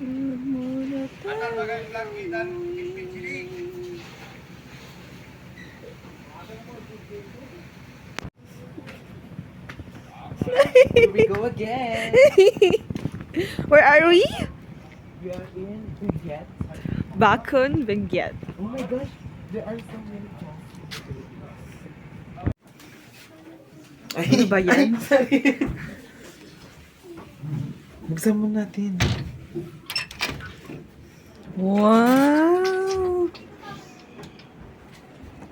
Muna Here we go again. Where are we? We are in Benguet. Bakun Benguet. Oh my gosh, there are so many classes. Ano ba yan? Sorry. Buksan mo natin. Wow!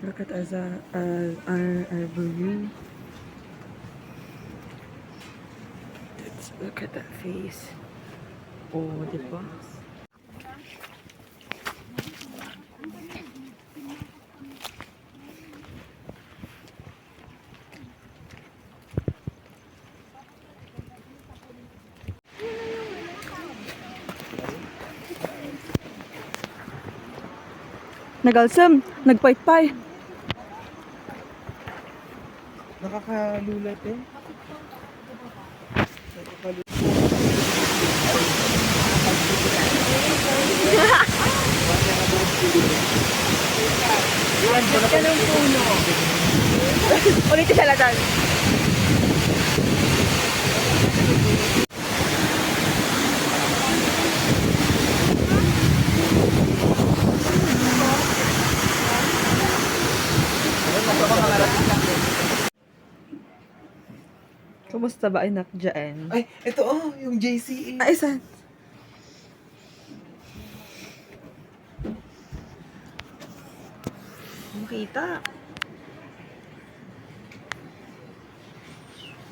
Look at our balloon. Look at that face. Oh, di ba? Nagalsam, nagpaypay. Nakakalulat eh. Ganun puno. Ulitin siya lang. Kumusta ba anak dyan? Ay, ito oh, yung JCE. Ay, saan? Makita.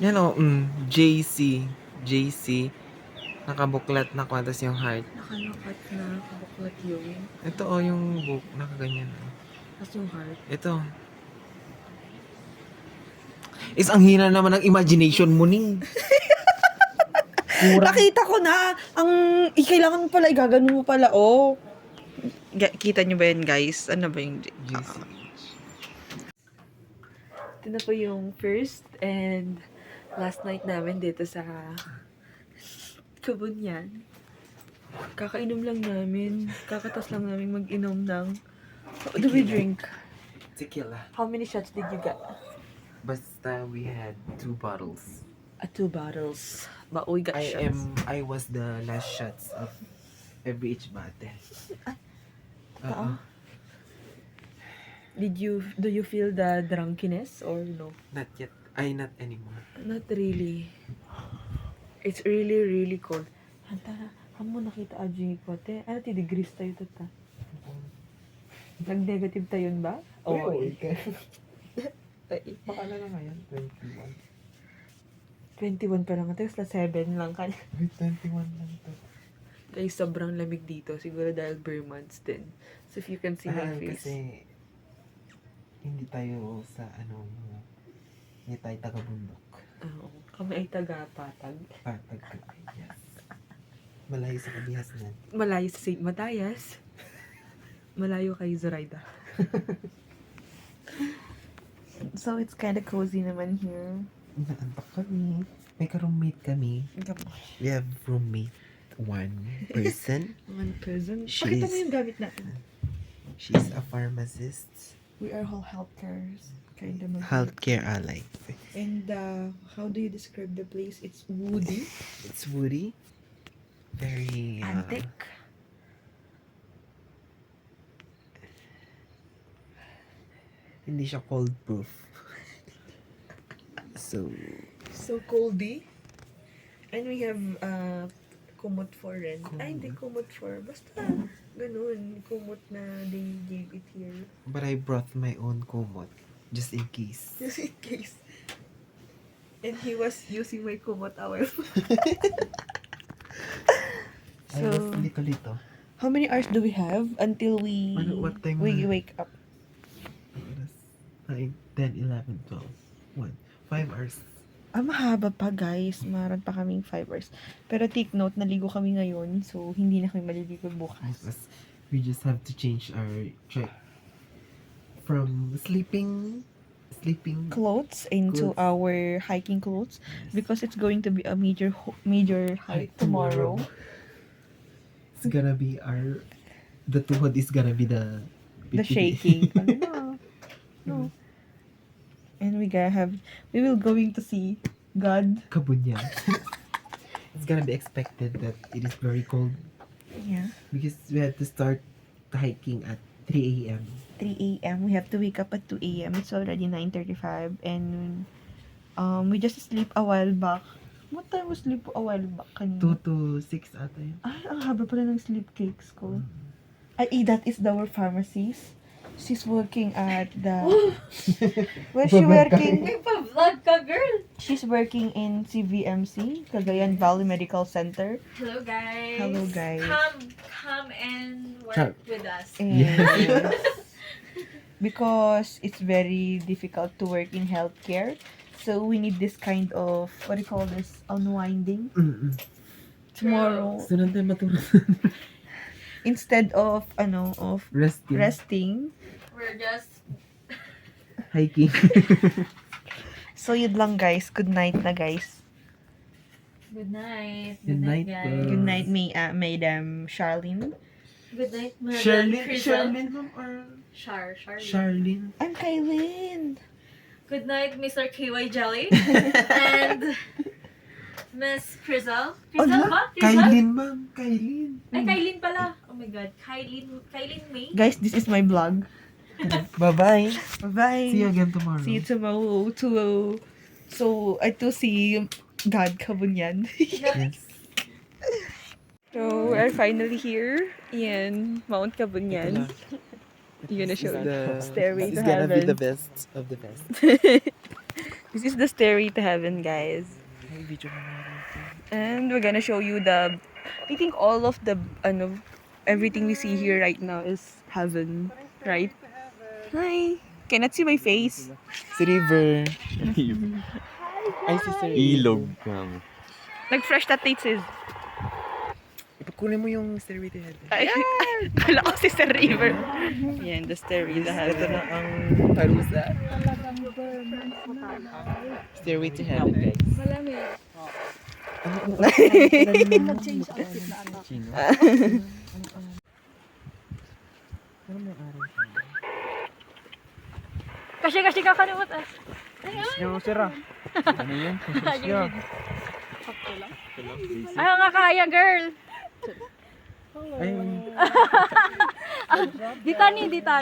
Yan oh, JC. JC. Nakabuklat na kwantas yung heart. Nakalokat na, kabuklat yun. Ito oh, yung book. Nakaganyan. Tapos yung heart. Ito. Ang hina naman ng imagination mo ning. Nakita ko na! Kailangan mo pala, igaganon mo pala, oh. Kita nyo ba yan, guys? Ano ba yung... JC. Ito na po yung first and last night namin dito sa Kabunyan. Kakainom lang namin. Kakatas lang namin mag-inom ng... What do we drink? Tequila. How many shots did you get? Basta we had 2 bottles. 2 bottles. But we got shots. I was the last shots of every each bottle. Oo. Do you feel the drunkiness or no? Not yet. Not anymore. Not really. It's really, really cold. Hanta, hamo nakita aji ko te. Ano ti degrees tayo tata? Nag-negative tayo ba? Oo. Ay, Baka na ngayon, 21. 21 pa lang. Tapos na 7 lang ka. 21 lang to. Guys, sobrang lamig dito. Siguro dahil bare months din. So if you can see my face. Kasi hindi tayo sa hindi tayo taga-bundok. Oo. Kami ay taga-patag. Patag ka. Yes. Malayo sa kabihasnan. Malayo sa St. Matayas. Malayo kay Zoraida. So it's kind of cozy naman here. Naantak kami. May ka-roommate kami. We have roommate 1 person. One person. She's- Pakita mo yung gamit natin. She's a pharmacist. We are all healthcares. Kind of. Healthcare ally. And how do you describe the place? It's woody. It's woody. Very Antique. hindi siya cold proof. So coldy. And we have kumot for rent. Kumot. Ay, hindi kumot for. Basta ganun. Kumot na they gave it here. But I brought my own kumot just in case. Just in case. And he was using my kumot hour. I was lito-lito. How many hours do we have until we What time we na? wake up? 9, 10, 11, 12, 1. 5 hours. Mahaba pa guys. Maran pa kaming 5 hours. Pero take note, naligo kami ngayon. So, hindi na kami maliligo bukas. We just have to change our trek from sleeping Clothes into Clothes. our hiking clothes. Because it's going to be a major hike tomorrow. It's gonna be the tuhod is gonna be the shaking. No. And we will going to see God. Kabunyan. It's gonna be expected that it is very cold Yeah. because we had to start hiking at 3 a.m. 3 a.m. We have to wake up at 2 a.m. It's already 9:35 and we just sleep a while back. What time was sleep a while back 2 kanina? to 6 ata yun. Ay, ang haba pala ng sleep cakes ko. Ay, that is our pharmacist. She's working at the... Where's she working? Nagpa-vlog ka, girl! She's working in CVMC, Cagayan Valley Medical Center. Hello, guys! Hello, guys. Come and work Ciao. with us. And because it's very difficult to work in healthcare, so we need this kind of, what do you call this, unwinding. Tomorrow, So, nandun matulog. instead of, resting, We're just... Hiking. so yun lang guys, good night na guys. Good night. Good night, guys. bro. Good night, Madam Charlene. Good night, Madam Charlene, Crystal. ma'am, or Charlene. Charlene? I'm Kailin. Good night, Mr. KY Jelly. And Miss Crystal. Crystal ba? Crystal? Kailin, ma'am. Kailin. Ay, Kailin pala. Oh my God. Kailin May. Guys, this is my vlog. Bye-bye. Bye-bye. See you again tomorrow. See you tomorrow. So, I to see God Kabunyan. Yes. So, we're finally here in Mount Kabunyan. You're gonna show the Stairway to It's gonna be Heaven. the best of the best. This is the Stairway to Heaven, guys. Ay, video mo nga rin. And we're gonna show you I think all of the, everything we see here right now is heaven, right? Hi! Cannot see my face. Si River. Ay, si Sir Ilog kang. Nag-fresh na taste is. Ipagkunin mo yung Stairway to Heaven. Ay, kala ko si Sir River. Yan, the Stairway to Ito Heaven. na ang parusa. Stairway to Heaven, guys. Nag-change outfit na anak. Chino. Ano may araw siya? Kasi kakalimutan. Yung sira. Ano yun? Ayun. Ay, nga kaya, girl. Ay,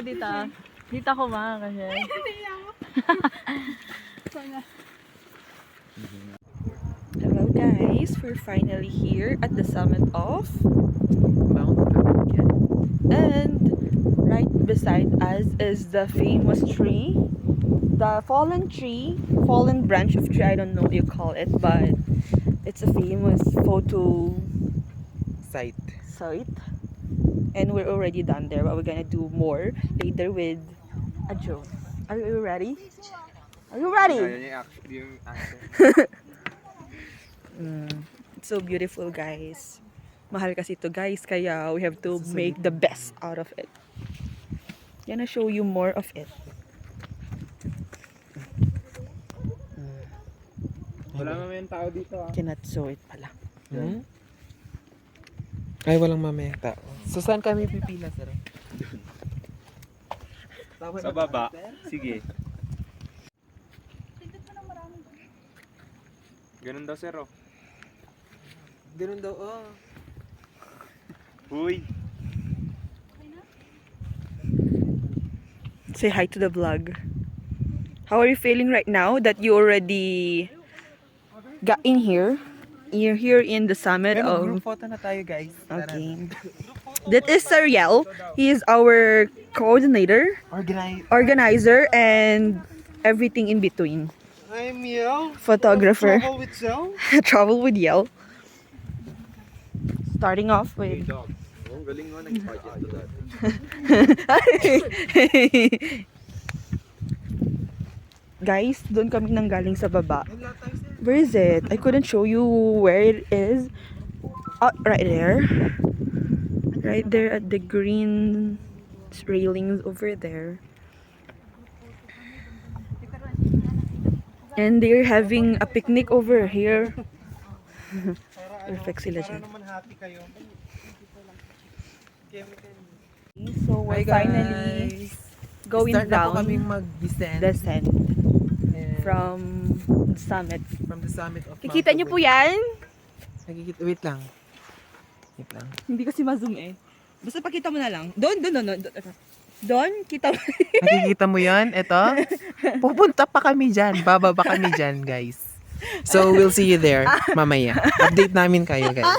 Dita. Dita ko mga kasi. Hello guys, we're finally here at the summit of Mount Kabunyan. and right beside us is the famous tree, the fallen branch of tree, I don't know what you call it, but it's a famous photo Site. site and we're already done there, but we're gonna do more later with a drone. Are you ready? Are you ready? Yung accent. It's so beautiful, guys. Mahal kasi ito, guys, kaya we have to make the best out of it. Gonna show you more of it. Wala naman yung tao dito ah. Cannot show it pala. Hmm? Ay, walang mamayang tao. So, saan kami pipila, sir? Sa baba. Sige. Ganun daw sir oh. Ganun daw, oh. Uy. Say hi to the vlog. How are you feeling right now that you already got in here? You're here in the summit Pero of... group photo na tayo, guys. Tara. Okay. That is Sir Yel. He is our coordinator, organizer, and everything in between. I'm Yel. Photographer. Travel with Zell. Travel with Yel. Starting off with... Dog. Oh, galing mo nag-budget to that. Guys, doon kami nang galing sa baba. Where is it? I couldn't show you where it is. Oh, right there. Right there at the green railings over there. And they're having a picnic over here. Perfect sila dyan. So we're finally going Start na po down, kaming mag-descend descent and from the summit. from the summit of Kikita niyo po yan? Nakikita, wait lang. Wait lang. Hindi kasi ma-zoom eh. Basta pakita mo na lang. Doon. Doon, kita mo. Nakikita mo yan? Ito? Pupunta pa kami dyan. Bababa kami dyan, guys. So, we'll see you there mamaya. Update namin kayo, guys.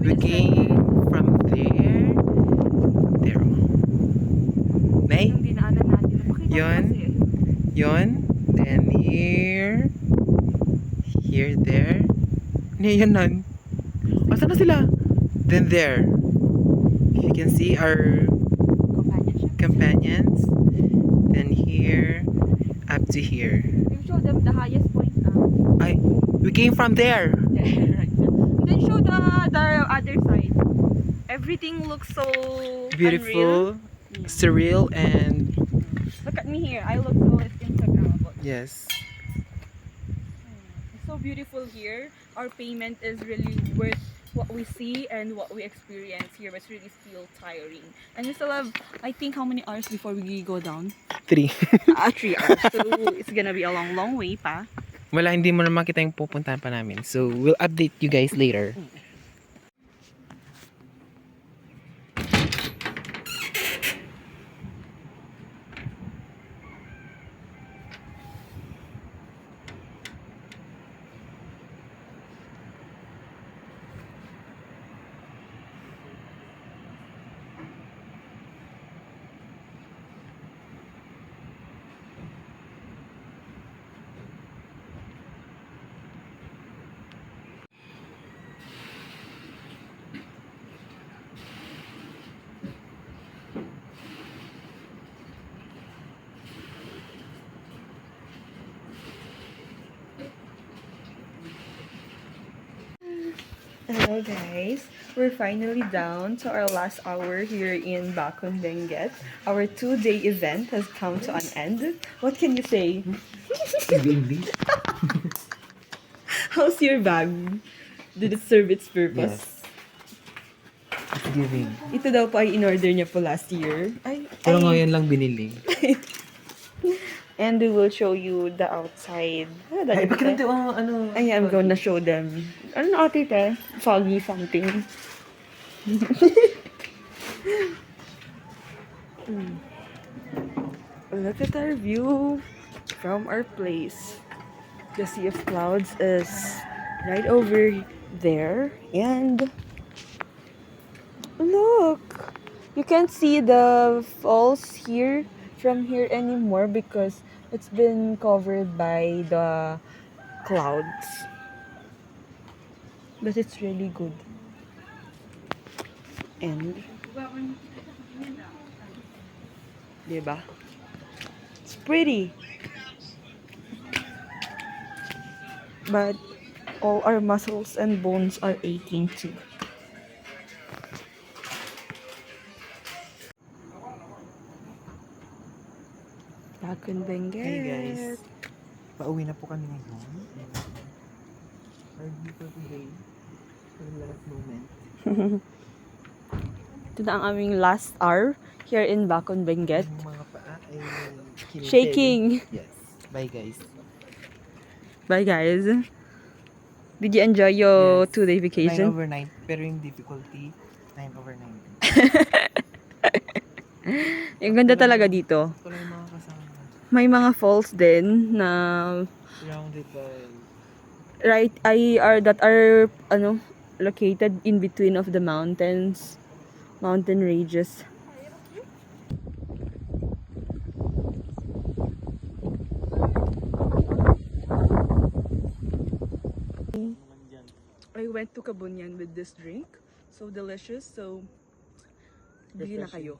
We came from there. There. Nay? Yung dinaanan natin. Pakita mo Yun. kasi. Yon. Then here. Here, there. Yan nun. Asan na sila? Then there. If you can see our Companionship. companions. Then here. Up to here. You show them the highest point. Ay, we came from there. Right. Then show the other side. Everything looks so unreal. Beautiful, surreal, and Look at me here. I look so Instagrammable. yes. It's so beautiful here. Our payment is really worth what we see and what we experience here. But it's really still tiring. And we still have, I think, how many hours before we go down? 3. 3 hours. So it's gonna be a long way pa. Wala, hindi mo na makita yung pupuntahan pa namin. So, we'll update you guys later. Hello guys, we're finally down to our last hour here in Bakun Benguet. Our 2-day event has come to an end. What can you say? How's your bag? Did it serve its purpose? Yes. It's giving. Ito daw po ay in-order niya po last year. Pero ngayon lang binili. And we will show you the outside. Ay, bakit nandito ang ano? Ay, I'm gonna show them. Ano ate te? Foggy something. Look at our view from our place. The Sea of Clouds is right over there. And look! You can't see the falls here from here anymore because it's been covered by the clouds. But it's really good. And diba? It's pretty. But all our muscles and bones are aching too. Bakun Benguet. Hey guys. Pauwi na po kami ngayon. Our view for today. For the last moment. Ito na ang aming last hour here in Bakun Benguet. Yung mga paa ay kinitin. Shaking. Yes. Bye guys. Bye guys. Did you enjoy your Yes. 2-day 9 vacation? over 9. Pero yung difficulty, 9 over 9. Yung ganda talaga dito. Ito lang yung mga kasama. May mga falls din na Surrounded by that are located in between of the mountain ranges. I went to Kabunyan with this drink. So delicious. So bili na kayo.